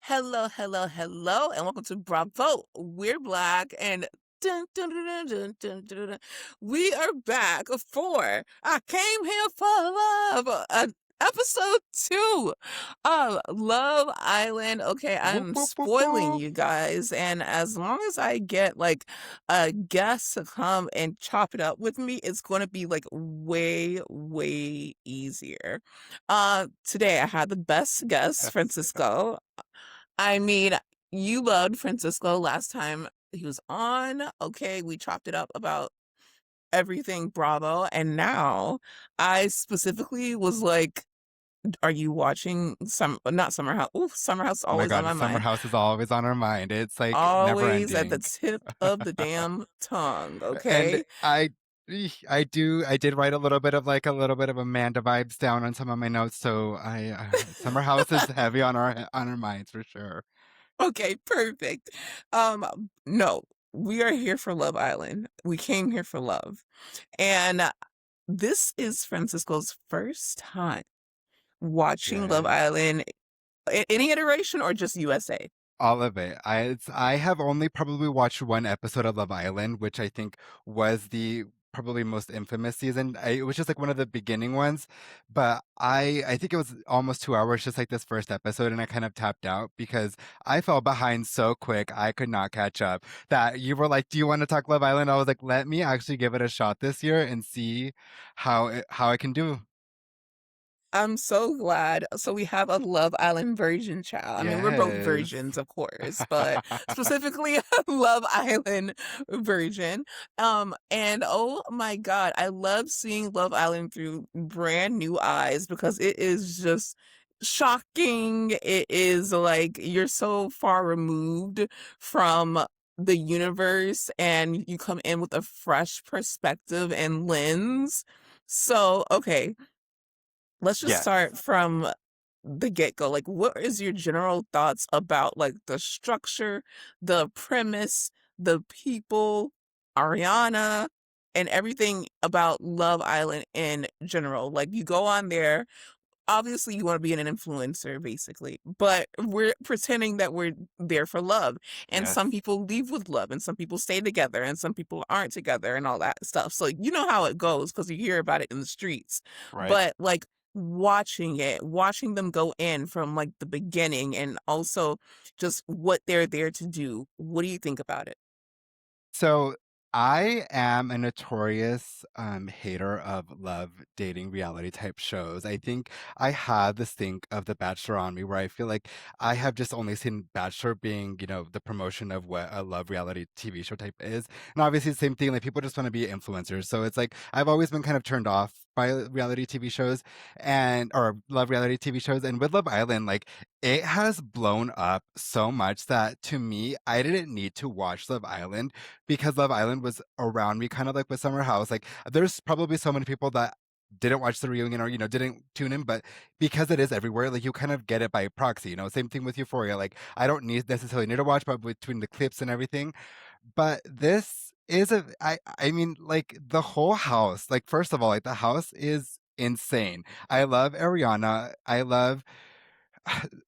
Hello, hello, hello, and welcome to Bravo. We're black and dun, dun, dun, dun, dun, dun, dun, dun. We are back for I Came Here for Love, episode 2 of Love Island. Okay, Whoop, I'm whoop, whoop, spoiling whoop. you guys, and as long as I get like a guest to come and chop it up with me, it's going to be like way, way easier. Today I had the best guest, Yes. Francisco. I mean, you loved Francisco last time he was on. Okay, we chopped it up about everything Bravo. And now I specifically was like, are you watching not Summer House? Ooh, Summer House is Oh my always on God, my Summer mind. House is always on our mind. It's like never Always at the ending. tip of the damn tongue. And Okay. I did write a little bit of Amanda vibes down on some of my notes. So Summer House is heavy on our minds for sure. Okay, perfect. No, we are here for Love Island. We came here for love. And this is Francisco's first time watching Love Yes. Island, any iteration or just USA? All of it. I have only probably watched one episode of Love Island, which I think was the probably most infamous season. It was just like one of the beginning ones, but I think it was almost 2 hours, just like this first episode, and I kind of tapped out because I fell behind so quick I could not catch up. That you were like, "Do you want to talk Love Island?" I was like, "Let me actually give it a shot this year and see how I can do." I'm so glad. So we have a Love Island virgin child. I mean, we're both Yes. virgins, of course, but specifically a Love Island virgin. And oh my God, I love seeing Love Island through brand new eyes because it is just shocking. It is like you're so far removed from the universe and you come in with a fresh perspective and lens. So, okay, let's just start Yes. from the get-go. Like, what is your general thoughts about like the structure, the premise, the people, Ariana, and everything about Love Island in general? Like, you go on there, obviously you want to be an influencer basically, but we're pretending that we're there for love. And Yes. some people leave with love and some people stay together and some people aren't together and all that stuff. So you know how it goes because you hear about it in the streets. Right. But like watching it, watching them go in from like the beginning and also just what they're there to do. What do you think about it? So I am a notorious hater of love dating reality type shows. I think I have this thing of The Bachelor on me where I feel like I have just only seen Bachelor being, the promotion of what a love reality TV show type is. And obviously the same thing, like people just want to be influencers. So it's like I've always been kind of turned off by reality TV shows and or love reality TV shows. And with Love Island, like it has blown up so much that to me, I didn't need to watch Love Island because Love Island was around me, kind of like with Summer House. Like, there's probably so many people that didn't watch the reunion or didn't tune in, but because it is everywhere, like you kind of get it by proxy. Same thing with Euphoria. Like, I don't necessarily need to watch, but between the clips and everything. But this is I mean, like the whole house. Like, first of all, like the house is insane. I love Ariana. I love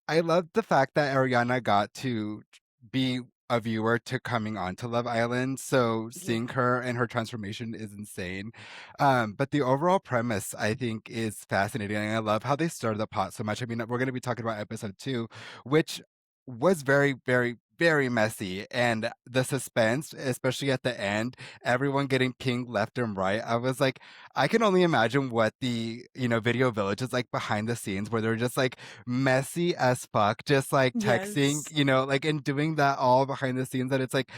the fact that Ariana got to be a viewer to coming onto Love Island. So seeing Yeah. her and her transformation is insane. But the overall premise, I think, is fascinating. And I love how they started the pot so much. I mean, we're going to be talking about episode 2, which was very, very, very messy. And the suspense, especially at the end, everyone getting pinged left and right. I was like, I can only imagine what the, video village is like behind the scenes where they're just like, messy as fuck, just like texting, Yes. like and doing that all behind the scenes. That it's like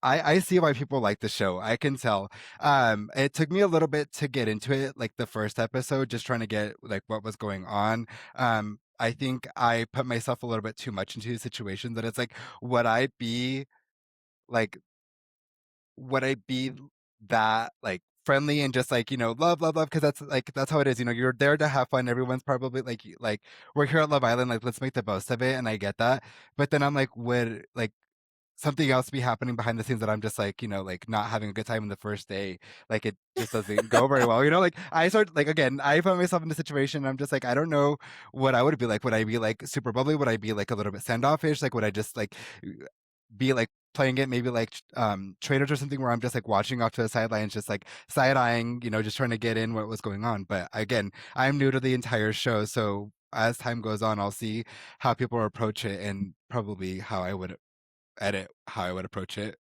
I see why people like the show. I can tell. It took me a little bit to get into it, like the first episode, just trying to get like what was going on. I think I put myself a little bit too much into the situation that it's like, would I be like would I be that like friendly and just like love love love because that's how it is, you're there to have fun. Everyone's probably like we're here at Love Island, like let's make the most of it, and I get that. But then I'm like, would like something else be happening behind the scenes that I'm just like, like not having a good time in the first day. Like it just doesn't go very well. Like I start like again, I found myself in the situation and I'm just like, I don't know what I would be like. Would I be like super bubbly? Would I be like a little bit standoffish? Like would I just like be like playing it maybe like traders or something where I'm just like watching off to the sidelines, just like side eyeing, just trying to get in what was going on. But again, I'm new to the entire show, so as time goes on, I'll see how people approach it and probably how I would edit how I would approach it.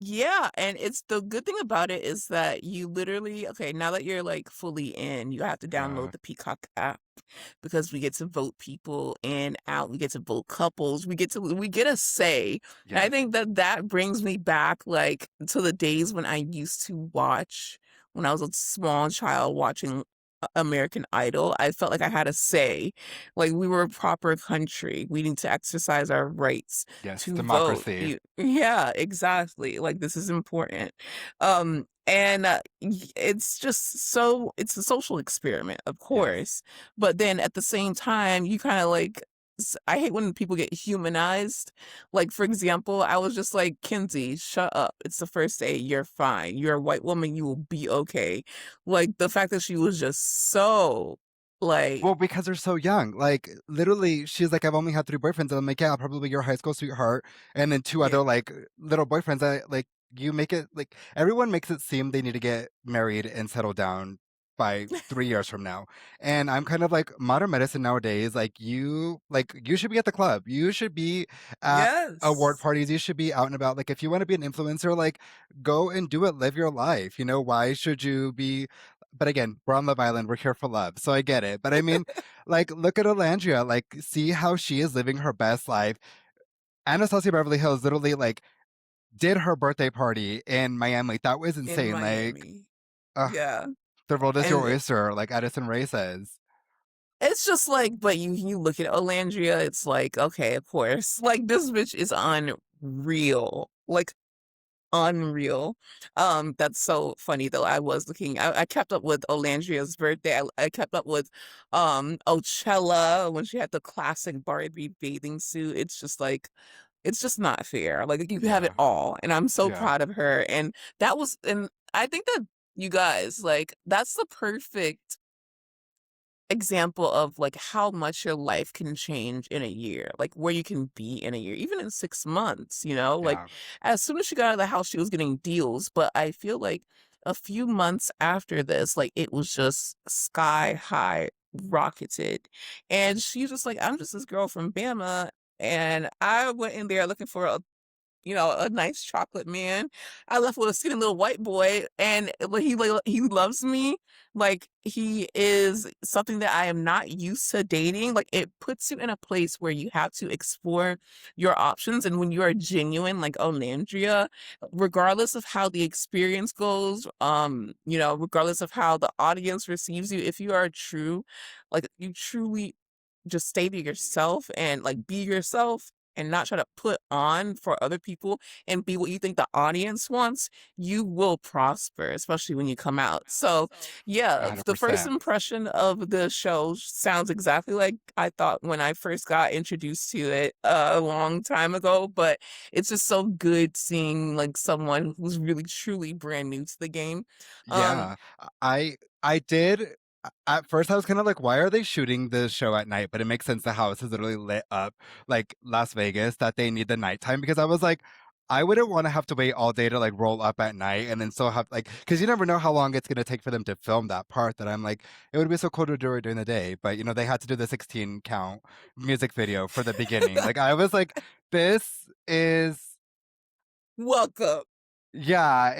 Yeah, and it's the good thing about it is that you literally okay, now that you're, like, fully in, you have to Yeah. download the Peacock app because we get to vote people in, out, we get to vote couples, we get a say, and I Yes. think that that brings me back, like, to the days when I used to watch when I was a small child watching American Idol. I felt like I had a say, like, we were a proper country, we need to exercise our rights Yes. to vote. Democracy. You yeah, exactly, like, this is important. And, it's just so it's a social experiment, of Yes. course, but then at the same time, you kinda, like I hate when people get humanized. Like, for example, I was just like, "Kinsey, shut up. It's the first day. You're fine. You're a white woman. You will be okay." Like, the fact that she was just so, like Well, because they're so young. Like literally, she's like, I've only had three boyfriends, and I'm like, yeah, probably your high school sweetheart, and then two yeah. other like little boyfriends. That like you make it like everyone makes it seem they need to get married and settle down by 3 years from now. And I'm kind of like modern medicine nowadays. Like you should be at the club. You should be at award Yes. parties. You should be out and about. Like if you want to be an influencer, like go and do it. Live your life. Why should you be but again, we're on Love Island. We're here for love, so I get it. But I mean, like, look at Alandria. Like, see how she is living her best life. Anastasia Beverly Hills literally like did her birthday party in Miami. Like, that was In insane. Like, Miami. uh, Yeah. the world is your And oyster, like Addison Rae says. it's just like but you look at Olandria, it's like, okay, of course. Like, this bitch is unreal. Like, unreal. That's so funny though. I kept up with Olandria's birthday. I kept up with Ocella when she had the classic Barbie bathing suit. It's just like it's just not fair. Like you have it Yeah, all. And I'm so yeah, proud of her. And I think that you guys, like, that's the perfect example of like how much your life can change in a year, like where you can be in a year, even in 6 months, like yeah, as soon as she got out of the house, she was getting deals. But I feel like a few months after this, like it was just sky high, rocketed. And she's just like, I'm just this girl from Bama. And I went in there looking for a nice chocolate man. I left with a skinny little white boy, and he loves me. Like he is something that I am not used to dating. Like it puts you in a place where you have to explore your options, and when you are genuine, like Olandria, regardless of how the experience goes, regardless of how the audience receives you, if you are true, like you truly just stay to yourself and like be yourself and not try to put on for other people and be what you think the audience wants, you will prosper, especially when you come out. So, yeah, the first 100%. impression of the show sounds exactly like I thought when I first got introduced to it a long time ago, but it's just so good seeing like someone who's really truly brand new to the game. Um Yeah, I did. At first, I was kind of like, why are they shooting the show at night? But it makes sense. The house is literally lit up like Las Vegas, that they need the nighttime because I was like, I wouldn't want to have to wait all day to like roll up at night and then still have like, because you never know how long it's gonna take for them to film that part. That I'm like, it would be so cool to do it during the day, but they had to do the 16 count music video for the beginning. Like I was like, this is Welcome. yeah,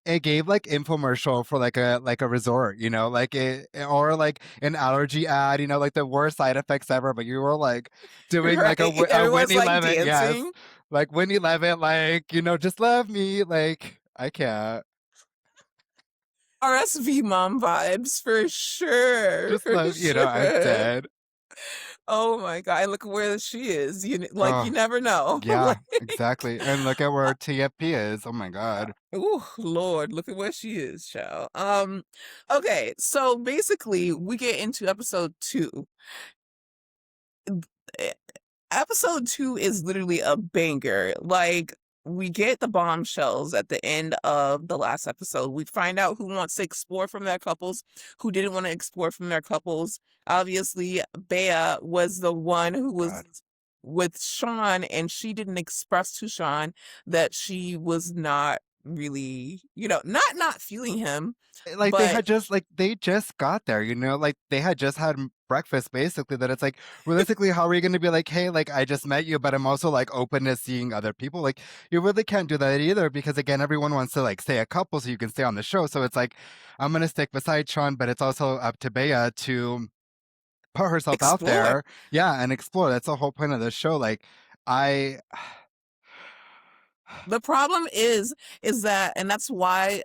it gave like infomercial for like a resort, like or like an allergy ad, like the worst side effects ever. But you were like doing like a, Right. A Everyone's Whitney like Levin, yes, dancing. like Whitney Levin, like just love me, like I can't RSV mom vibes for sure, just for love, I'm sure. dead. Oh my god, and look where she is. You Oh never know. yeah, Like, exactly. And look at where TFP is. Oh my God. ooh, Lord, look at where she is, child. Okay, so basically we get into episode 2. episode 2 is literally a banger. Like, we get the bombshells at the end of the last episode. We find out who wants to explore from their couples, who didn't want to explore from their couples. Obviously, Bea was the one who was God. with Sean, and she didn't express to Sean that she was not really, not feeling him, Like but they just got there, like they had just had breakfast basically, that it's like realistically how are you going to be like, hey, like I just met you but I'm also like open to seeing other people? Like you really can't do that either, because again everyone wants to like stay a couple so you can stay on the show. So it's like I'm going to stick beside Sean, but it's also up to Bea to put herself out explore. there, yeah, and explore. That's the whole point of the show. Like I The problem is that, and that's why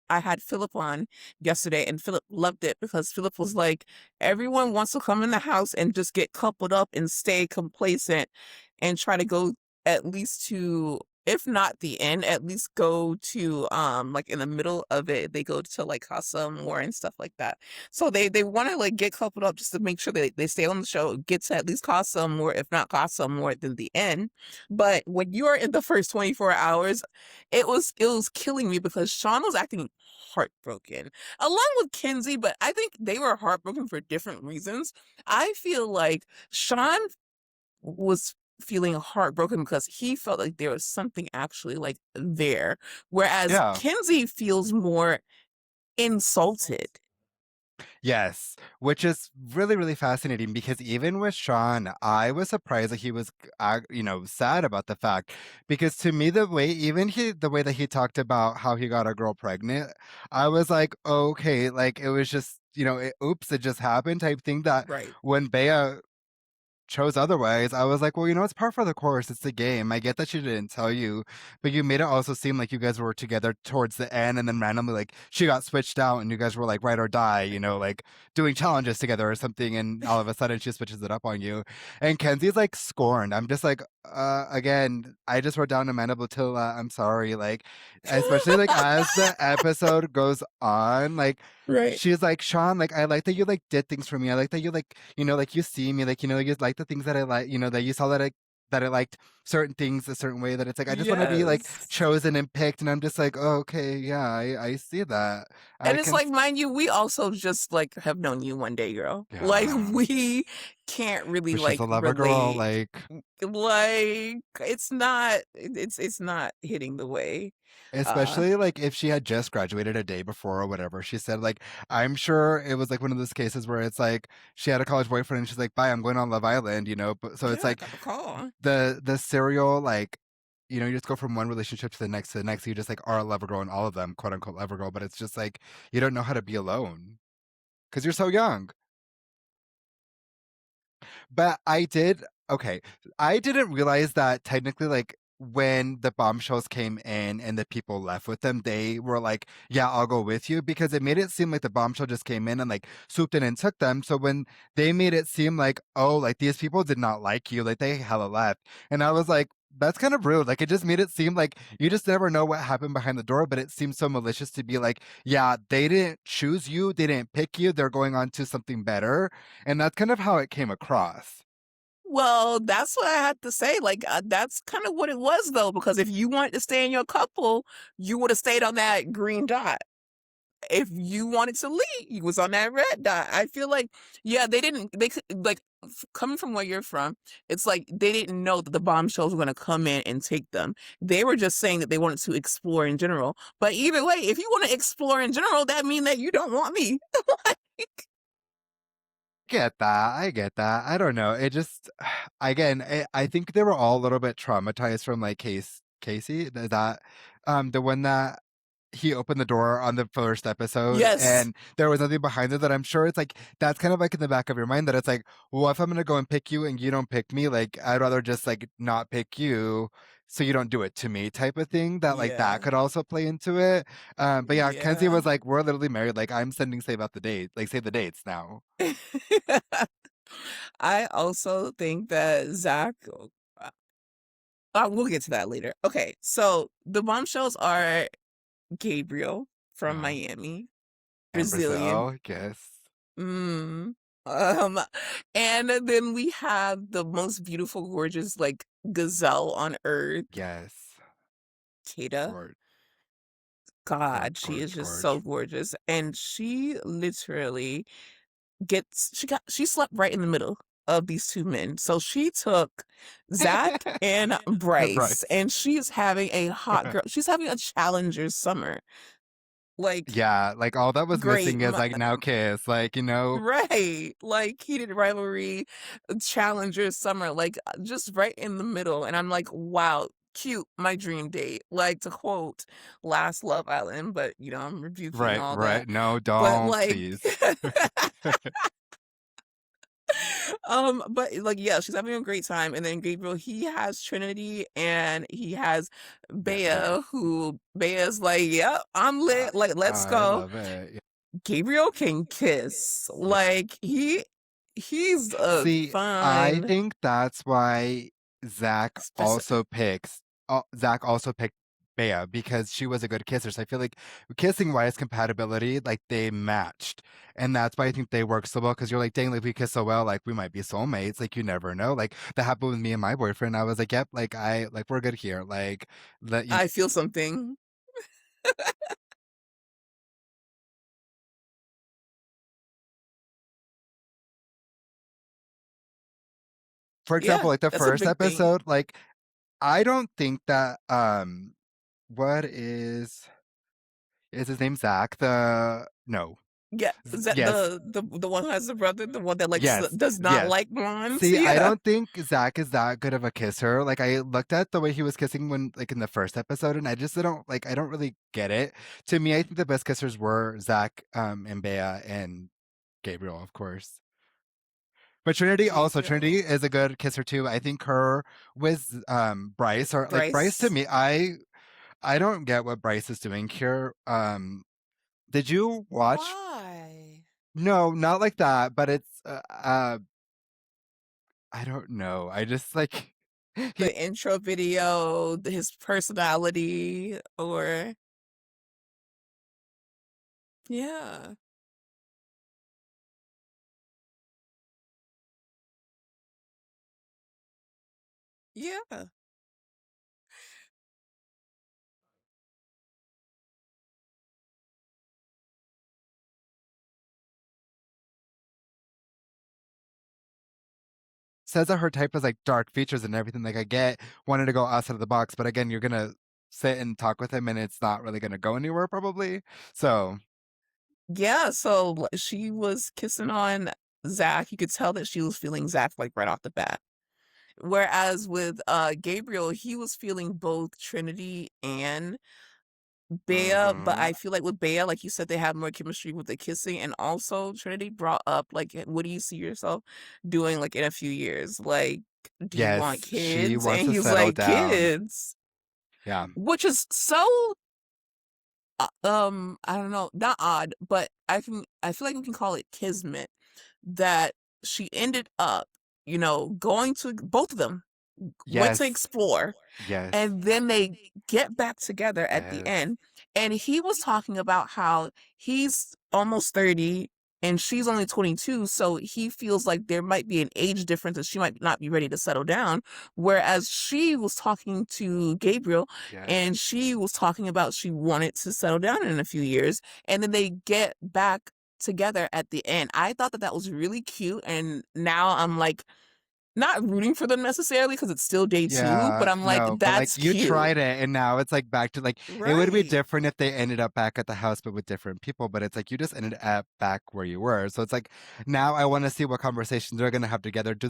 I had Philip on yesterday, and Philip loved it because Philip was like, everyone wants to come in the house and just get coupled up and stay complacent and try to go at least to, if not the end, at least go to like in the middle of it, they go to like Casa Amor and stuff like that. So they want to like get coupled up just to make sure they stay on the show, get to at least Casa Amor, if not Casa Amor, than the end. But when you are in the first 24 hours, it was killing me because Sean was acting heartbroken along with Kenzie, but I think they were heartbroken for different reasons. I feel like Sean was feeling heartbroken because he felt like there was something actually like there, whereas yeah. Kenzie feels more insulted. Yes, which is really, really fascinating, because even with Sean, I was surprised that he was, sad about the fact. Because to me, the way that he talked about how he got a girl pregnant, I was like, okay, like it was just, oops, it just happened type thing. That Right. when Bea chose otherwise, I was like, well, it's par for the course. It's the game. I get that she didn't tell you, but you made it also seem like you guys were together towards the end, and then randomly, like, she got switched out, and you guys were like ride or die, like doing challenges together or something, and all of a sudden she switches it up on you. And Kenzie's like scorned. I'm just like, again, I just wrote down Amanda Butilla. I'm sorry, like, especially like as the episode goes on, like Right. she's like, Sean, like I like that you like did things for me. I like that you like, like you see me, like, you like the things that I like, that you saw that I liked certain things a certain way, that it's like I just want to be like Yes. chosen and picked, and I'm just like, oh, okay, yeah, I see that. I And it's can like, mind you, we also just like have known you one day, girl. Like, yeah. we can't really But she's like a lover girl, relate. like Like, it's not hitting the way. Uh especially like if she had just graduated a day before or whatever. She said like I'm sure it was like one of those cases where it's like she had a college boyfriend and she's like, bye, I'm going on Love Island, but so it's yeah, I like got the call. the serial, like, you just go from one relationship to the next, you just like are a lover girl in all of them, quote unquote lover girl, but it's just like you don't know how to be alone because you're so young. But okay, I didn't realize that technically, like, when the bombshells came in and the people left with them, they were like, yeah, I'll go with you, because it made it seem like the bombshell just came in and like swooped in and took them. So when they made it seem like, oh, like these people did not like you, like they hella left. And I was like, that's kind of rude. Like it just made it seem like you just never know what happened behind the door, but it seems so malicious to be like, yeah, they didn't choose you, they didn't pick you, they're going on to something better. And that's kind of how it came across. Well, that's what I had to say. Like, that's kind of what it was, though, because if you wanted to stay in your couple, you would have stayed on that green dot. If you wanted to leave, you was on that red dot. I feel like, yeah, they didn't, they could, like, coming from where you're from, it's like they didn't know that the bombshells were going to come in and take them. They were just saying that they wanted to explore in general. But either way, if you want to explore in general, that means that you don't want me. Like, Get that. I get that. I don't know. It just, again, I think they were all a little bit traumatized from like Casey, the one that he opened the door on the first episode yes. and there was nothing behind it, that I'm sure it's like that's kind of like in the back of your mind, that it's like, well, if I'm gonna go and pick you and you don't pick me, like I'd rather just like not pick you so you don't do it to me type of thing, that like that Yeah. could also play into it. But yeah, Kenzie Yeah. was like, we're literally married, like I'm sending save the dates now. I also think that Zach, we'll get to that later. Okay, so the bombshells are Gabriel from Yeah. Miami, And Brazilian. Brazil, yes. Mm. Um, and then we have the most beautiful, gorgeous, like, gazelle on earth, Yes. Kata. Gorge, God, gorge, she is gorge, just so gorge. gorgeous, and she literally she slept right in the middle of these 2 men. So she took Zach and Bryce, Bryce. and she is having a hot girl she's having a challenger summer. Like, Yeah, like all that was great. missing is like now kiss, like, Right. Like heated rivalry, challenger summer, like just right in the middle. And I'm like, wow, cute, my dream date. Like to quote Last Love Island, but I'm rebuking right, all that. right. No, But don't, like please. but like yeah, she's having a great time. And then Gabriel, he has Trinity and he has Yes. Bea, who Bea's like, yep, I'm Uh, lit. Like, let's I go. love it. Gabriel can kiss. Yeah. Like he's a See, I fun think that's why specimen. Zach also picked Bea because she was a good kisser. So I feel like kissing wise compatibility, like they matched. And that's why I think they work so well because you're like, dang, like we kiss so well, like we might be soulmates. Like you never know. Like that happened with me and my boyfriend. I was like, yep, like we're good here. Like let you I feel something. for Yeah, example, like the that's a first big thing. episode, like I don't think that what is his name Zach? The no. Yeah, is that Yes. the one who has the brother, the one that likes Yes. does not Yes. like blondes? See, I Yeah. don't think Zach is that good of a kisser. Like I looked at the way he was kissing when like in the first episode and I just don't like I don't really get it. To me, I think the best kissers were Zach and Bea and Gabriel, of course. But Trinity Gabriel, is a good kisser too. I think her with Bryce or like Bryce to Bryce. me, I don't get what Bryce is doing here. Did you watch? Why? No, not like that, but it's I don't know. I just like he The intro video, his personality, or yeah, yeah, says that her type is like dark features and everything. Like I get wanting to go outside of the box, but again, you're gonna sit and talk with him and it's not really gonna go anywhere probably. So yeah. So she was kissing on Zach. You could tell that she was feeling Zach like right off the bat. Whereas with Gabriel, he was feeling both Trinity and Bea, but hmm I feel like with Bea, like you said, they have more chemistry with the kissing, and also Trinity brought up like, what do you see yourself doing like in a few years? Like, do you want yes, she kids? wants And to he's settle like, down. kids, Yeah. which is so I don't know, not odd, but I feel like we can call it kismet that she ended up, going to both of them went to Yes. explore Yes. and then they get back together at the Yes. end. And he was talking about how he's almost 30 and she's only 22. So he feels like there might be an age difference and she might not be ready to settle down. Whereas she was talking to Gabriel Yes. and she was talking about she wanted to settle down in a few years. And then they get back together at the end. I thought that that was really cute. And now I'm like, not rooting for them necessarily because it's still day 2, but Yeah, I'm like, no, but like "That's you cute." tried it and now it's like back to like it would be Right. different if they ended up back at the house but with different people, but it's like you just ended up back where you were. So it's like now I want to see what conversations they're gonna have together. Do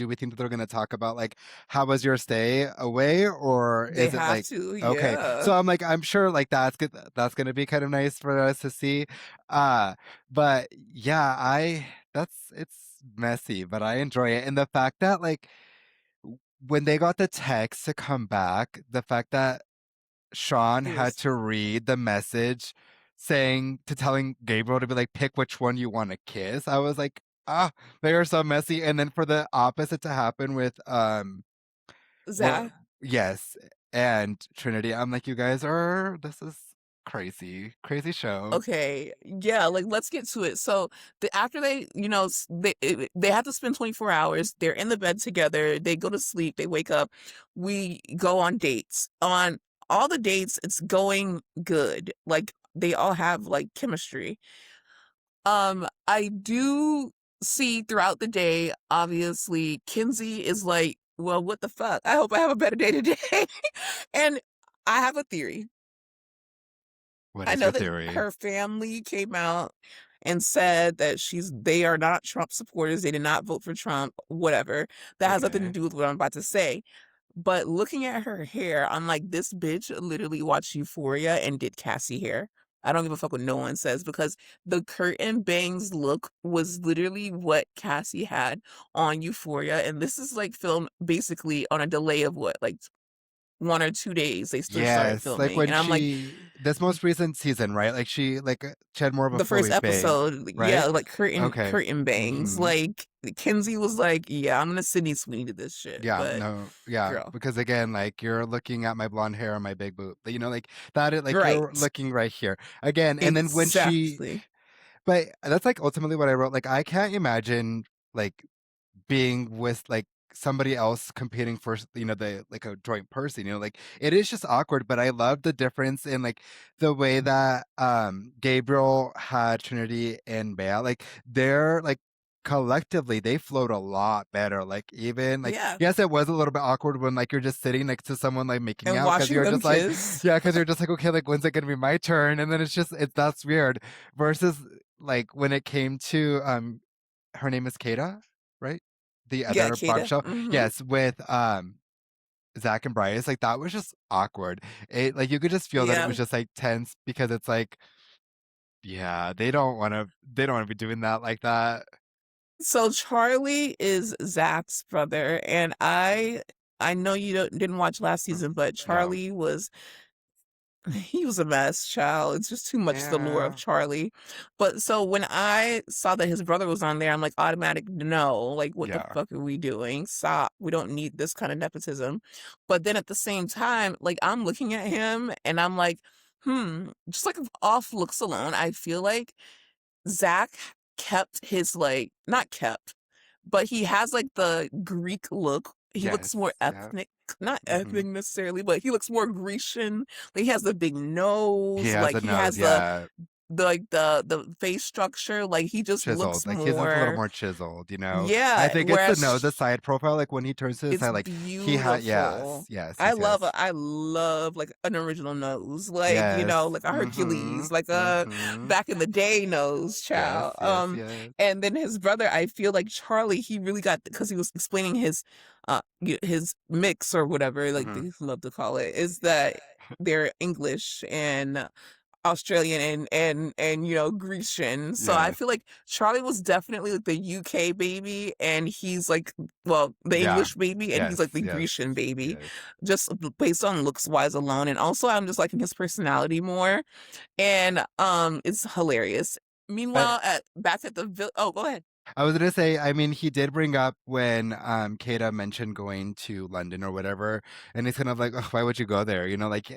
we think that they're gonna talk about like how was your stay away or They is it have like to, okay. yeah. So I'm like I'm sure like that's good that's gonna be kind of nice for us to see. Uh but yeah, I that's it's messy, but I enjoy it. And the fact that like when they got the text to come back, the fact that Sean It had was to read the message saying to telling Gabriel to be like, pick which one you want to kiss. I was like, ah, they are so messy. And then for the opposite to happen with what Zach. yes, and Trinity, I'm like, you guys are this is Crazy, crazy show. Okay, yeah, like, let's get to it. So, after they, they have to spend 24 hours, they're in the bed together, they go to sleep, they wake up, we go on dates. On all the dates, it's going good, like, they all have, like, chemistry. I do see throughout the day, obviously, Kinsey is like, "Well, what the fuck? I hope I have a better day today." And I have a theory. What I is know your that theory? her family came out and said that they are not Trump supporters, they did not vote for Trump, whatever. That has nothing to Okay. do with what I'm about to say. But looking at her hair, I'm like, this bitch literally watched Euphoria and did Cassie hair. I don't give a fuck what no one says because the curtain bangs look was literally what Cassie had on Euphoria. And this is like filmed basically on a delay of what, like 1 or 2 days they still started Yes, like filming. when And I'm like, she this most recent season, right? Like she had more of a the first flowy bang, episode, yeah, right? like Okay. curtain bangs. Mhm. Like Kinsey was like, "Yeah, I'm gonna Sydney Sweeney to this shit." Yeah, But no, yeah, girl, because again, like you're looking at my blonde hair and my big boot, like that. Like you're right? looking right here again, and then when she, Exactly. but that's like ultimately what I wrote. Like I can't imagine like being with like somebody else competing for the like a joint person, like it is just awkward, but I love the difference in like the way that Gabriel had Trinity and Bea, like they're like collectively they flowed a lot better. Like even like Yeah, yes, it was a little bit awkward when like you're just sitting next to someone like making and out because watching you're them just like kiss. yeah, because you're just like okay, like when's it gonna be my turn, and then it's just that's weird versus like when it came to her name is Kata, right? The Yeah, other Kata. bombshell. Mhm. Yes, with Zach and Bryce, like that was just awkward. It like you could just feel that it Yeah. was just like tense because it's like, yeah, they don't wanna be doing that like that. So Charlie is Zach's brother, and I know you didn't watch last season, but No. Charlie was he was a mess, child. It's just too much the lore of Yeah. Charlie. But so when I saw that his brother was on there, I'm like, automatic no. Like, what the Yeah. fuck are we doing? Stop. We don't need this kind of nepotism. But then at the same time, like I'm looking at him and I'm like, just like off looks alone, I feel like Zach kept his like not kept, but he has like the Greek look. He looks Yes. more Yeah. ethnic, not Mhm. ethnic necessarily, but he looks more Grecian. Like he has the big He nose, has like a he nose, has yeah. the face structure. Like he just looks Chiseled, like, his is a little more, more chiseled. I yeah. think it's Whereas the side profile, like, when he turns to the it's side, like, he had beautiful. yes, yes, yes, yes. I love, like, an original nose, like, Yes. like a Hercules, Mhm, like a mhm. back in the day nose, Yes, child, yes, yes. and then his brother, I feel like Charlie, he really got because he was explaining his mix or whatever, like Mhm. they love to call it, is that they're English and Australian and Grecian. So I Yes. feel like Charlie was definitely like the UK baby and he's like well, the Yeah. English baby and he's Yes, like the yes, Grecian baby yes. just based on looks wise alone. And also I'm just liking his personality more and it's hilarious. But Meanwhile at back at the oh, go ahead. I was gonna say, I mean, he did bring up when Kata mentioned going to London or whatever, and he's kind of like, "Ugh, why would you go there? Like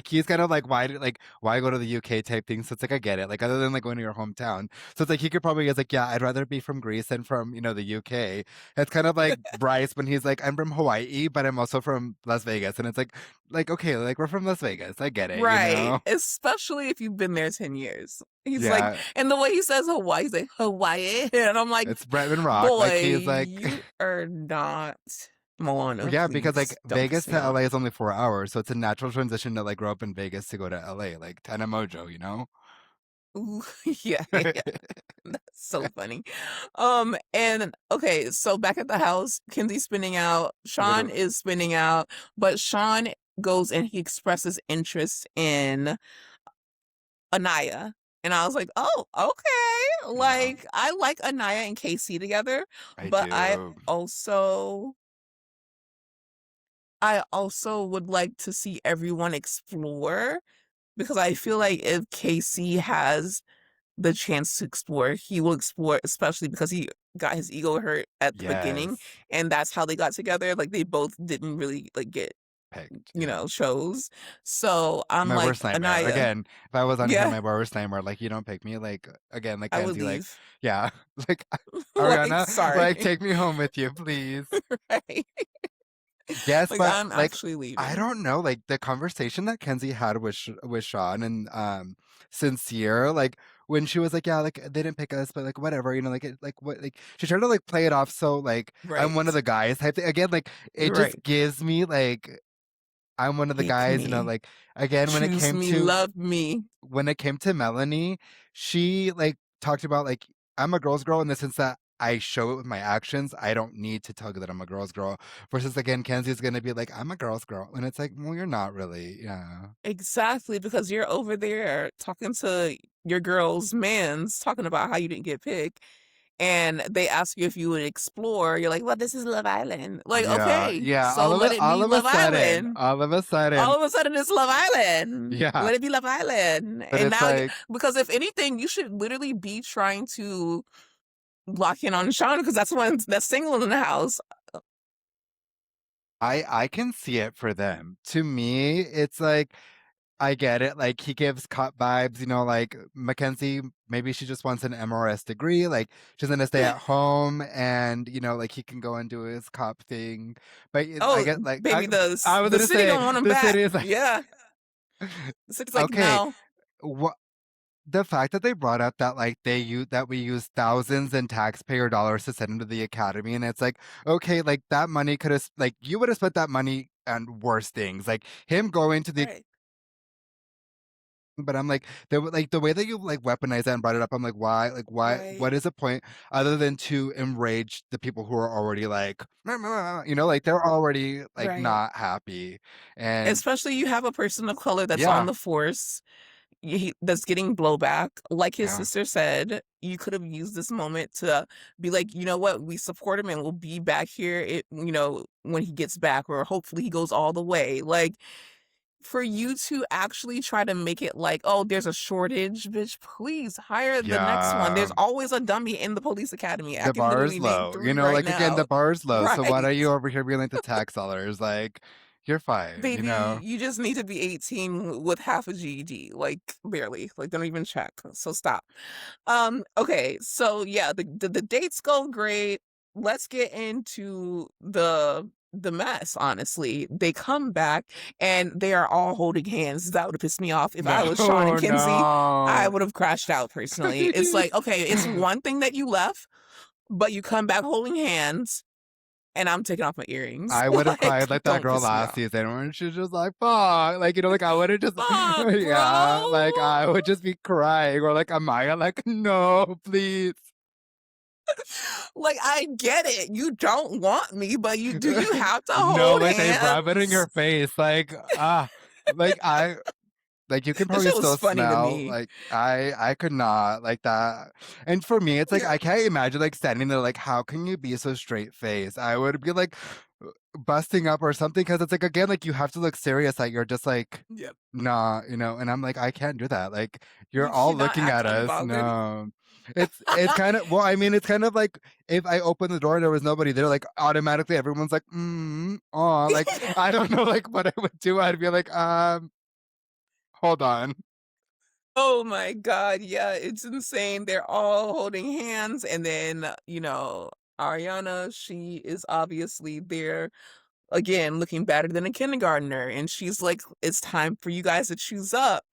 he's kind of like, why go to the UK type thing. So it's like I get it, like other than like going to your hometown. So it's like he could probably is like, yeah, I'd rather be from Greece than from the UK. It's kind of like Bryce when he's like, I'm from Hawaii, but I'm also from Las Vegas, and it's like okay, like we're from Las Vegas, I get Right, it. especially if you've been there 10 years. He's like Yeah, and the way he says Hawaii, he's like, "Hawaii," and I'm like, it's Bretman Rock, like "Boy, he's like. you are not Well, Moana, yeah, because like please don't Vegas piss to me off." LA is only 4 hours, so it's a natural transition to like grow up in Vegas to go to LA, like Tana Mojo. Ooh, yeah, yeah, yeah, that's so funny. And okay, so back at the house, Kenzie's spinning out, Sean Literally, is spinning out, but Sean goes and he expresses interest in Anaya. And I was like, "Oh, okay." yeah, Like, I like Anaya and Casey together, I but do. also I also would like to see everyone explore because I feel like if Casey has the chance to explore, he will explore, especially because he got his ego hurt at the beginning, Yes, and that's how they got together. Like they both didn't really like get picked. Yeah. shows. So I'm My like, worst nightmare. Anaya, Again, if I was on here, yeah, my worst nightmare, like, you don't pick me, like, again, like I would Kenzie, like, leave. yeah, like, Like, Ariana, sorry. like, take me home with you, please. Right? Yes, Like, but, I'm like, actually I leaving. don't know, like, the conversation that Kenzie had with with Sean and, Sincere, like, when she was like, "Yeah, like, they didn't pick us, but, like, whatever," like, like, what, like, she tried to, like, play it off so, like, I'm one of Right. the guys type thing. Again, like, it Right. just gives me, like, I'm one of the Pick guys, me. like, again, Choose me. Love me. when it came to Melanie, she like talked about like I'm a girl's girl in the sense that I show it with my actions. I don't need to tell you that I'm a girl's girl. Versus again, Kenzie's gonna be like, I'm a girl's girl. And it's like, well, you're not really. Yeah. Exactly, because you're over there talking to your girl's mans, talking about how you didn't get picked, and they ask you if you would explore. You're like, well, this is Love Island. Like, Yeah. okay, Yeah. so let it All be of a Love sudden, Island. all of a sudden, All of a sudden, it's Love Island. yeah. Let it be Love Island. But And it's now, like because if anything, you should literally be trying to lock in on Sean because that's one that's single in the house. I can see it for them. To me, it's like I get it. Like he gives cop vibes, like Mackenzie, maybe she just wants an MRS degree. Like she's gonna stay at home and like he can go and do his cop thing. But I Oh, get like baby, I was the gonna city say don't want him the back. city is like Yeah, the city's like, okay. no. What the fact that they brought up that like that we use thousands in taxpayer dollars to send him to the academy and it's like okay like that money could have like you would have spent that money on worse things like him going to the Right, but I'm like the way that you like weaponize that and brought it up. I'm like, why? Like, why? right, What is the point other than to enrage the people who are already like, like they're already like right. not happy, and Especially you have a person of color that's on yeah, the force, that's getting blowback. Like his yeah, sister said, you could have used this moment to be like, you know what, we support him and we'll be back here. When he gets back, or hopefully he goes all the way. Like for you to actually try to make it like, oh, there's a shortage, bitch, please hire the next one. yeah. There's always a dummy in the police academy. I The can bar is literally name low, 3 right like again, the now. bar is low. So why Right. are you over here being like the tax dollars? Like, you're Baby, fine. you just need to be 18 with half a GED, like barely. Like don't even check. So stop. Okay, so yeah, the dates go great. Let's get into the mess, honestly. They come back and they are all holding hands. That would have pissed me off. If I No, was Sean and Kinsey, I no. would have crashed out personally. It's like, okay, it's one thing that you left, but you come back holding hands and I'm taking off my earrings. I would have Like, cried like that don't girl piss me last off. season when she was just like, fuck. Like, like I would have just, Fuck, yeah, bro. like I would just be crying or like Amaya, like, no, please. Like, I get it. You don't want me, but you have to No, hold like they rub it in hands? your face. Like like you can That probably shit was still funny to smell me. like I could not like that. And for me, it's like Yeah. I can't imagine like standing there like how can you be so straight faced? I would be like busting up or something because it's like again like you have to look serious like you're just like Yep. nah and I'm like I can't do that like you're You all cannot looking act at like us Bogdan. no it's kind of well I mean it's kind of like if I opened the door and there was nobody there like automatically everyone's like oh like I don't know like what I would do I'd be like hold on. Oh my god, yeah, it's insane. They're all holding hands, and then, Ariana, she is obviously there again looking better than a kindergartner, and she's like, "It's time for you guys to choose up."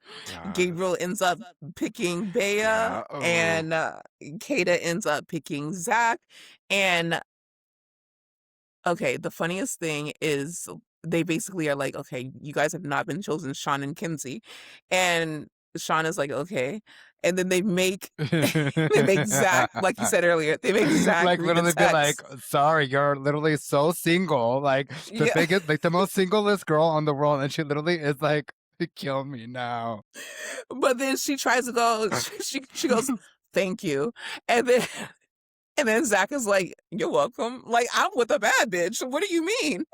Gabriel Yes. ends up picking Bea, Yeah. Oh. and Kata ends up picking Zach, and okay, the funniest thing is they basically are like, "Okay, you guys have not been chosen, Sean and Kinsey." And Sean is like, "Okay." And then they make Zach, like you said earlier, they make Zach Like read the literally be like, text. sorry, you're literally so single. Like the Yeah. biggest, like the most singlest girl on the world, and she literally is like, kill me now. But then she tries to go, she goes, "Thank you." And then and then Zach is like, "You're welcome." Like, I'm with a bad bitch. What do you mean?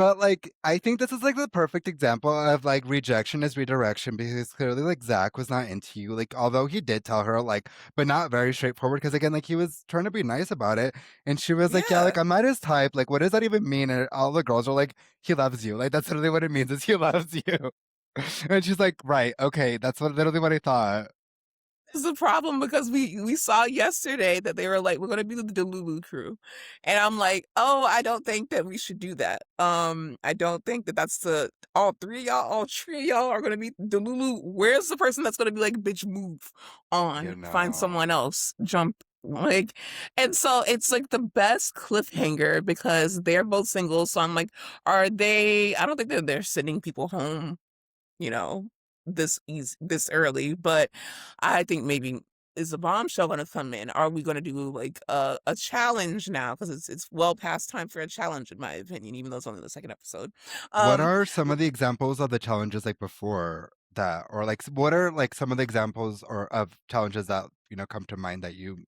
But like I think this is like the perfect example of like rejection is redirection because clearly like Zach was not into you. Like although he did tell her like, but not very straightforward because again like he was trying to be nice about it, and she was like, yeah, like Yeah. I'm not his type. Like what does that even mean? And all the girls are like, he loves you. Like that's literally what it means is he loves you. And she's like, right, okay, that's what literally what I thought. It's a problem because we saw yesterday that they were like, we're gonna be the Delulu crew. And I'm like, oh, I don't think that we should do that. I don't think that that's the all three of y'all are gonna be Delulu. Where's the person that's gonna be like, bitch, move You on, find know. someone else, jump like and so it's like the best cliffhanger because they're both single. So I'm like, are they I don't think that they're sending people home, you know, this early, but I think maybe is a bombshell gonna come in? Are we gonna do like a challenge now? Because it's well past time for a challenge, in my opinion, even though it's only the second episode. What Um, are some of the examples of the challenges like before that? Or like what are like some of the examples or of challenges that, come to mind that you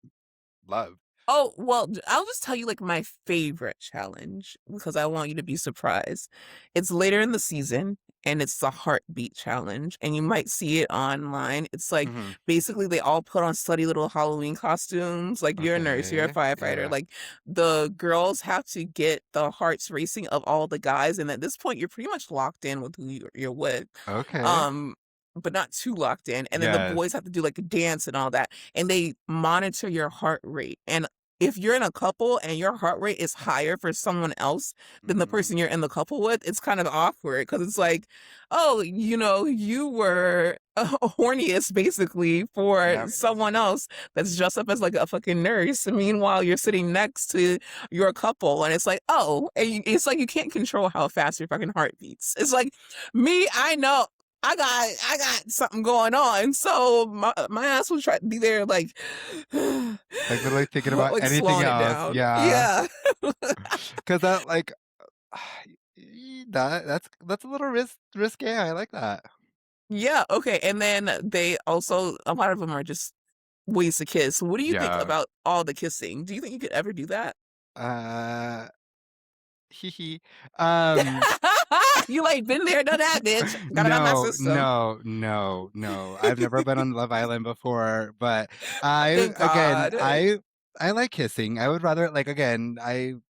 love? Oh, well, I'll just tell you like my favorite challenge because I want you to be surprised. It's later in the season and it's the heartbeat challenge, and you might see it online. It's like Hmm. basically they all put on slutty little Halloween costumes. Like you're a nurse, you're a Okay. firefighter. Yeah. Like the girls have to get the hearts racing of all the guys, and at this point you're pretty much locked in with who you're with. Okay. Um, but not too locked in. And then the Yes. boys have to do like a dance and all that, and they monitor your heart rate. And if you're in a couple and your heart rate is higher for someone else than the Hmm. person you're in the couple with, it's kind of awkward because it's like, oh, you were horniest basically for Yep. someone else that's dressed up as like a fucking nurse. Meanwhile, you're sitting next to your couple, and it's like, oh, and it's like you can't control how fast your fucking heart beats. It's like me, I know. I got something going on, so my ass will try to be there like Like literally thinking about like anything slowing it else. down. Yeah. Yeah. Because that like that's a little risque. I like that. Yeah, okay, and then they also a lot of them are just ways to kiss. What do you think Yeah. about all the kissing? Do you think you could ever do that? Uh hee hee. Um You like been there, done that, bitch. Got it out my No, system. no, no, no. I've never been on Love Island before, but I Thank again, God. I like kissing. I would rather like again, an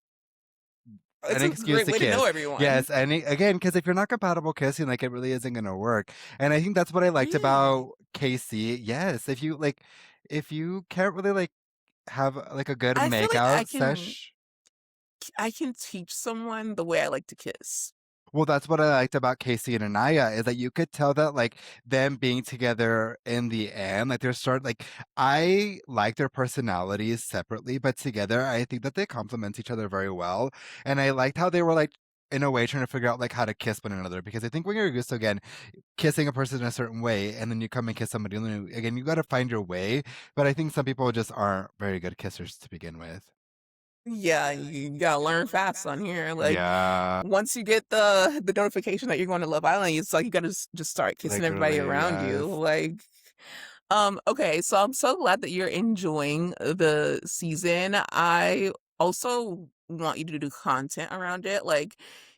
It's a excuse great to way to know kiss. everyone. Yes, and again, because if you're not compatible kissing, like it really isn't gonna work. And I think that's what I liked Really? about Casey. Yes, if you can't really like have like a good I feel like makeout sesh. I can teach someone the way I like to kiss. Well, that's what I liked about Casey and Anaya is that you could tell that like them being together in the end, like I like their personalities separately, but together I think that they complement each other very well. And I liked how they were like in a way trying to figure out like how to kiss one another because I think when you're used to again kissing a person in a certain way and then you come and kiss somebody new, again you got to find your way. But I think some people just aren't very good kissers to begin with. Yeah, you gotta learn fast on here. Like Yeah, once you get the notification that you're going to Love Island, it's like you gotta just start kissing everybody literally, around you. yes. Like, okay, so I'm so glad that you're enjoying the season. I also want you to do content around it. Like,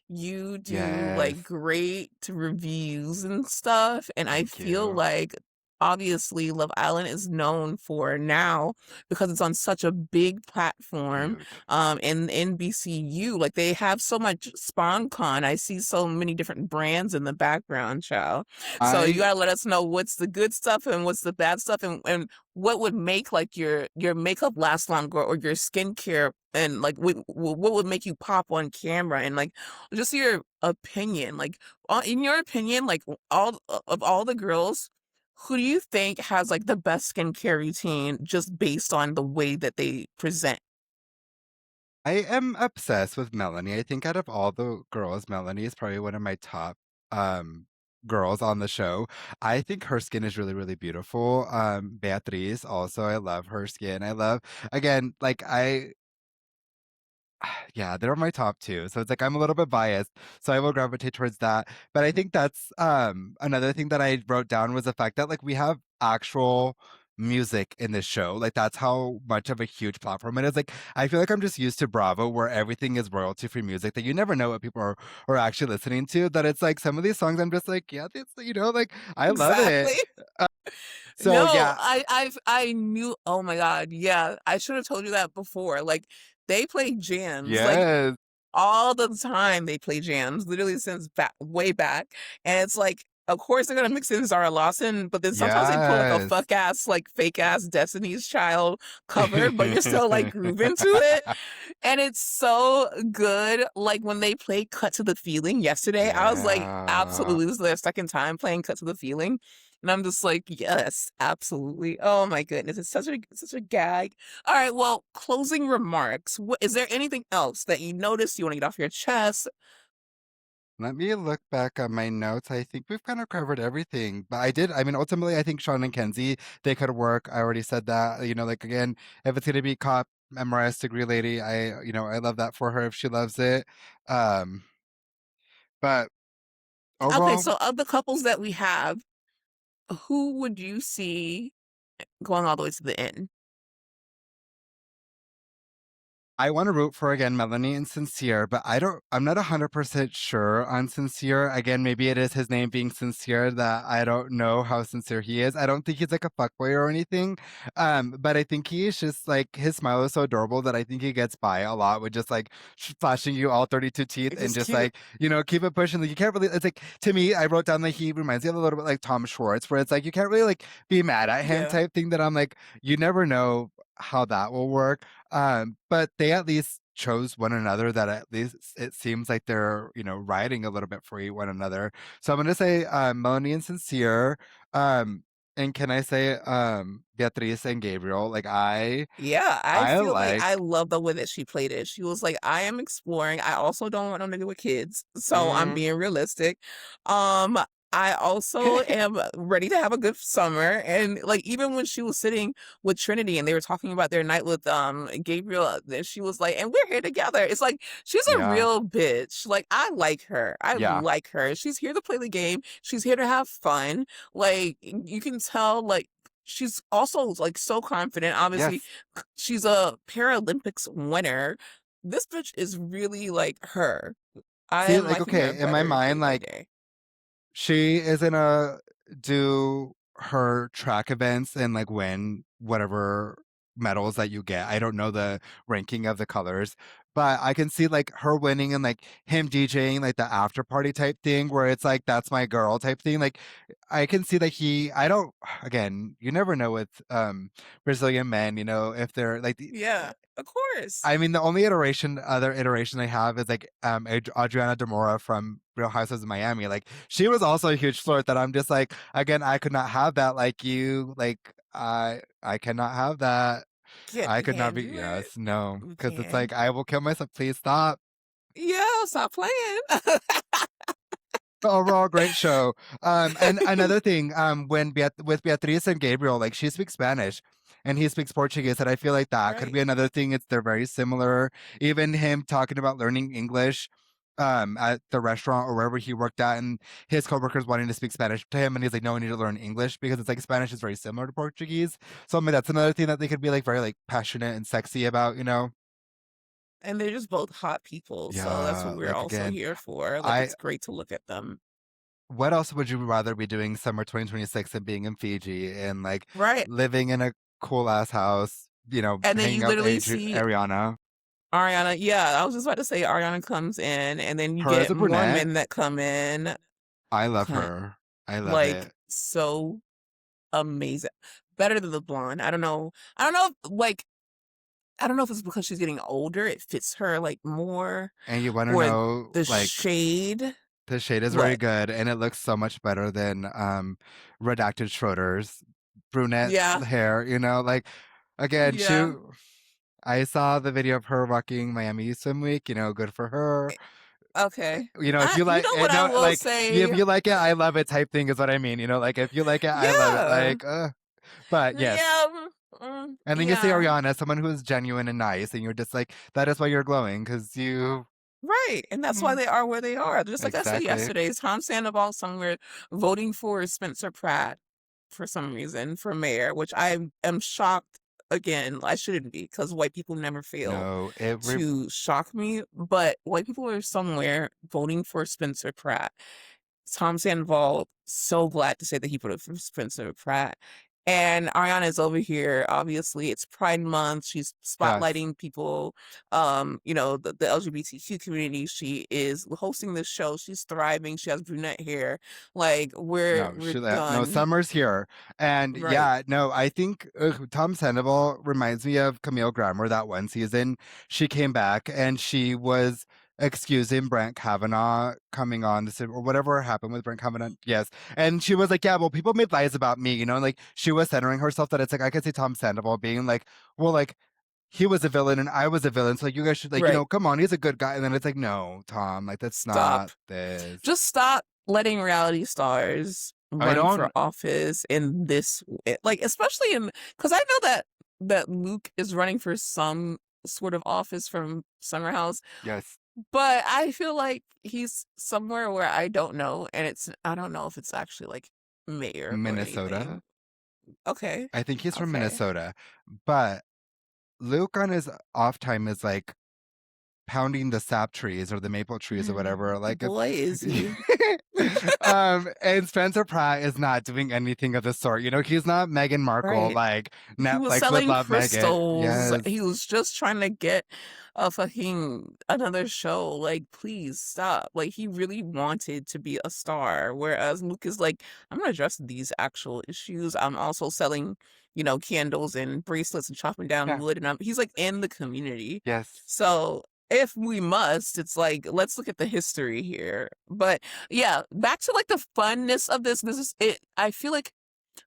you do Yes. like great reviews and stuff, and I Thank feel you. like obviously Love Island is known for now because it's on such a big platform Huge. in NBCU. Like they have so much SpawnCon. I see so many different brands in the background, child. So you I gotta let us know what's the good stuff and what's the bad stuff, and what would make like your makeup last longer or your skincare, and like what would make you pop on camera, and like just your opinion. Like in your opinion, like all the girls, who do you think has like the best skincare routine just based on the way that they present? I am obsessed with Melanie. I think out of all the girls, Melanie is probably one of my top um girls on the show. I think her skin is really, really beautiful. Beatriz also, I love her skin. I love again, like I yeah, they're my top two. So it's like I'm a little bit biased, so I will gravitate towards that. But I think that's another thing that I wrote down was the fact that like we have actual music in this show. Like that's how much of a huge platform it is. Like I feel like I'm just used to Bravo where everything is royalty free music that you never know what people are actually listening to. That it's like some of these songs I'm just like, yeah, it's like I love Exactly. it. Uh, so No, yeah, I knew, oh my God, yeah, I should have told you that before. Like, they play jams, like, yes, all the time they play jams, literally since back way back. And it's like, of course they're gonna mix in Zara Lawson, but then sometimes they pull like a yes. fuck ass, like fake ass Destiny's Child cover, but you're still like grooving to it. And it's so good. Like when they play Cut to the Feeling yesterday, I was like, Yeah. absolutely, this is their second time playing Cut to the Feeling. And I'm just like, yes, absolutely. Oh my goodness, it's such a gag. All right, well, closing remarks. What is there anything else that you noticed you want to get off your chest? Let me look back at my notes. I think we've kind of covered everything. But I mean, ultimately, I think Sean and Kenzie, they could work. I already said that. Like, again, if it's going to be cop, MRS degree lady, I love that for her if she loves it. Um, but Okay, overall, so of the couples that we have, who would you see going all the way to the end? I want to root for again Melanie and Sincere, but I'm not 100% sure on Sincere. Again, maybe it is his name being Sincere that I don't know how sincere he is. I don't think he's like a fuckboy or anything. But I think he is just like his smile is so adorable that I think he gets by a lot with just like flashing you all 32 teeth It's and just just cute. like, keep it pushing. Like you can't really it's like to me, I wrote down that he reminds me a little bit like Tom Schwartz, where it's like you can't really like be mad at him Yeah. type thing that I'm like, you never know how that will work. But they at least chose one another that at least it seems like they're, riding a little bit for one another. So I'm gonna say Melanie and Sincere. And can I say Beatriz and Gabriel? Like Yeah, I I feel like like I love the way that she played it. She was like, I am exploring. I also don't want no nigga with kids. So I'm mm, being realistic. Um, I also am ready to have a good summer. And like even when she was sitting with Trinity and they were talking about their night with Gabriel, then she was like, and we're here together. It's like she's a yeah, real bitch. Like I like her. I yeah. like her. She's here to play the game. She's here to have fun. Like you can tell like she's also like so confident. Obviously, Yes. she's a Paralympics winner. This bitch is really like her. I See, am like, liking her okay, in my better day mind, by like day. she is gonna do her track events and like win whatever medals that you get. I don't know the ranking of the colors, but I can see like her winning and like him DJing like the after party type thing where it's like that's my girl type thing. Like I can see that I don't again, you never know with Brazilian men, if they're like Yeah, of course. I mean, the only other iteration I have is like Adriana Demora from Real Housewives of Miami. Like she was also a huge flirt that I'm just like, again, I could not have that like you. Like I cannot have that. I You could not can't be do it. yes, no. You Because it's can't. like I will kill myself. Please stop. Yeah, stop playing. But overall, great show. And another thing, when with Beatriz and Gabriel, like she speaks Spanish and he speaks Portuguese, and I feel like that could Right. be another thing. They're very similar. Even him talking about learning English, at the restaurant or wherever he worked at, and his coworkers wanting to speak Spanish to him, and he's like, "No, I need to learn English because it's like Spanish is very similar to Portuguese." So I mean, that's another thing that they could be like very like passionate and sexy about. And they're just both hot people, so that's what Yeah, we're like also again, here for. Like I it's great to look at them. what else would you rather be doing summer 2026 than being in Fiji and like Right. living in a cool ass house, And then hanging you out with literally see Ariana? Ariana, yeah, I was just about to say Ariana comes in, and then you Her as get a more brunette, men that come in, I love cunt, her. I love like it. so amazing, better than the blonde. I don't know. I don't know. Like I don't know if it's because she's getting older, it fits her like more, And you want to or know, the like, shade. the shade is very What? good and it looks so much better than redacted Schroeder's brunette Yeah, hair. Like, again, yeah. I saw the video of her walking Miami Swim Week, good for her. Okay. If you You like know it, what I no, will like if say? you like it, I love it type thing is what I mean. Like if you like it, I love it. Yeah, Like, but yes. yeah, And then you see yeah. Ariana, someone who is genuine and nice, and you're just like, that is why you're glowing, because Right, and that's why mm, they are where they are. Just like I said exactly. yesterday, Tom Sandoval somewhere voting for Spencer Pratt. for some reason for mayor, which I am shocked. Again, I shouldn't be because white people never fail No, to shock me, but white people are somewhere voting for Spencer Pratt. Tom Sandoval, so glad to say that he put up for Spencer Pratt. And Ariana is over here. Obviously, it's Pride Month. She's yes. spotlighting people, the LGBTQ community. She is hosting this show. She's thriving. She has brunette hair. Like No, we're no, done. summer's here. And Right, yeah, no, I think Tom Sandoval reminds me of Camille Grammer that one season. She came back and she was excusing Brent Kavanaugh coming on this or whatever happened with Brent Kavanaugh. Yes. And she was like, yeah, well, people made lies about me, and like she was centering herself that it's like I could see Tom Sandoval being like, well, like he was a villain and I was a villain. So like you guys should like, right. come on, he's a good guy. And then it's like, no, Tom, like that's Stop. not this. Just stop letting reality stars I run for don't office in this like especially in because I know that Luke is running for some sort of office from Summer House, yes. but I feel like he's somewhere where I don't know, and I don't know if it's actually like mayor or Minnesota. anything. Okay, I think he's from okay. Minnesota. But Luke on his off time is like pounding the sap trees or the maple trees or whatever. Like it's Boy, is he. and Spencer Pratt is not doing anything of the sort. He's not Meghan Markle, Right. like He was Netflix would selling love Meghan. crystals. Yes. He was just trying to get a fucking another show. Like, please stop. Like, he really wanted to be a star. Whereas Luke is like, I'm gonna address these actual issues. I'm also selling, candles and bracelets and chopping down Yeah. wood. And he's like in the community. Yes. So if we must, it's like, let's look at the history here. But yeah, back to like the funness of this. This is it. I feel like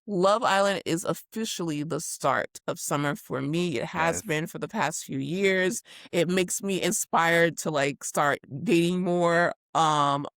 Love Island is officially the start of summer for me. It has Yes. been for the past few years. It makes me inspired to like start dating more.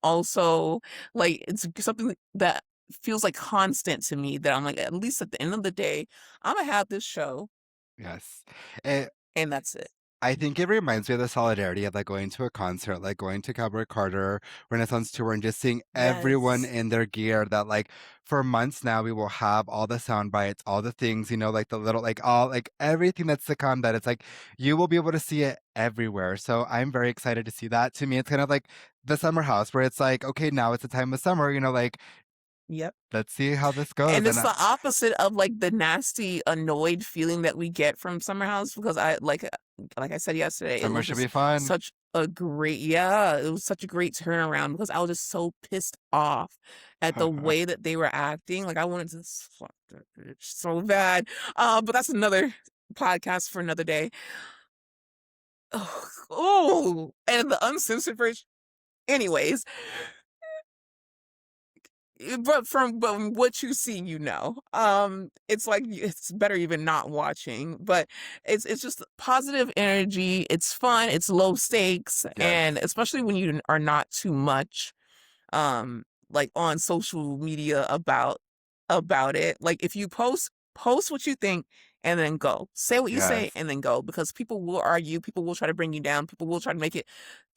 Also like it's something that feels like constant to me that I'm like, at least at the end of the day, I'm gonna have this show Yes. It, and that's it. I think it reminds me of the solidarity of like going to a concert, like going to Cowboy Carter Renaissance tour and just seeing everyone Yes. in their gear that like for months now we will have all the sound bites, all the things, like the little like all like everything that's to come that it's like you will be able to see it everywhere. So I'm very excited to see that. To me, it's kind of like the summer house where it's like, okay, now it's the time of summer, like Yep. let's see how this goes. And And it's the opposite of like the nasty, annoyed feeling that we get from Summer House because like I said yesterday, it summer was should be just fun. such a great, yeah, it was such a great turnaround because I was just so pissed off at the way that they were acting. Like I wanted to fuck that bitch so bad. But that's another podcast for another day. Oh, and the uncensored version. Anyways, but from what you see, it's like it's better even not watching, but it's just positive energy. It's fun, it's low stakes, Yes. and especially when you are not too much um like on social media about it. Like if you post what you think and then go. Say what you say Yes. and then go because people will argue, people will try to bring you down, people will try to make it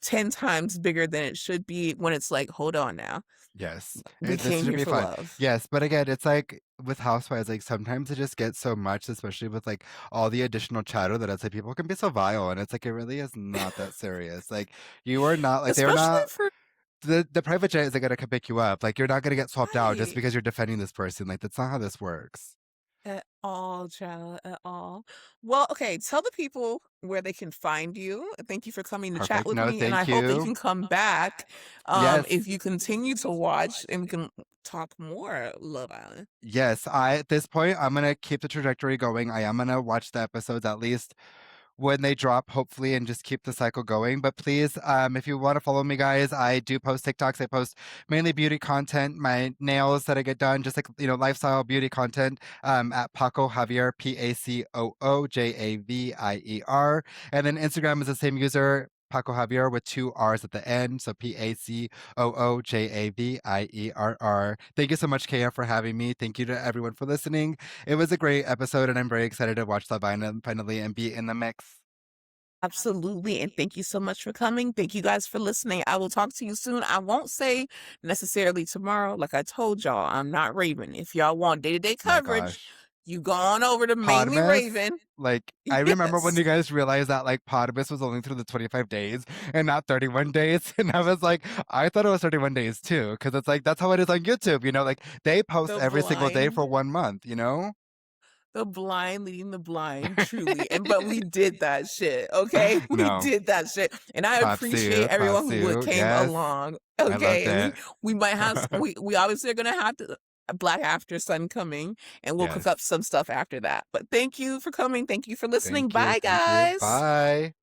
10 times bigger than it should be when it's like, hold on now. Yes, We this came should here be for fun. love. Yes, but again, it's like with Housewives, like sometimes it just gets so much, especially with like all the additional chatter that it's like people can be so vile, and it's like it really is not that serious. Like you are not like they're Especially not for the private jet isn't gonna come pick you up. Like you're not gonna get swapped out just right. because you're defending this person. Like that's not how this works. At all, child, at all. Well, okay, tell the people where they can find you. Thank you for coming to chat Perfect. with No, me, and I thank hope that you you. can come back if Yes. you continue to watch and we can talk more Love Island. Yes, I at this point I'm gonna keep the trajectory going. I am gonna watch the episodes at least when they drop, hopefully, and just keep the cycle going. But please, if you want to follow me, guys, I do post TikToks. I post mainly beauty content, my nails that I get done, just like lifestyle beauty content. At Paco Javier, PACOOJAVIER, and then Instagram is the same user. Paco Javier with two R's at the end. So PACOOJAVIERR. Thank you so much, Kaya, for having me. Thank you to everyone for listening. It was a great episode, and I'm very excited to watch Love Island finally and be in the mix. Absolutely, and thank you so much for coming. Thank you guys for listening. I will talk to you soon. I won't say necessarily tomorrow. Like I told y'all, I'm not Raven. If y'all want day-to-day My coverage, gosh. you go on over to Mainly Podmas, Raven. like, I remember when Yes, you guys realized that, like, Podmas was only through the 25 days and not 31 days, and I was like, I thought it was 31 days too, because it's like, that's how it is on YouTube, like, they post the every single day blind. for 1 month, you know? The blind leading the blind, truly, and but we did that shit, okay? We No. did that shit, and I Props to appreciate you, everyone props who to you. came Yes, along, I loved okay? And we it. we might have we obviously are gonna have to Black After Sun coming, and we'll cook Yes. up some stuff after that. But thank you for coming. Thank you for listening. Thank you, Bye, thank you. guys. Bye.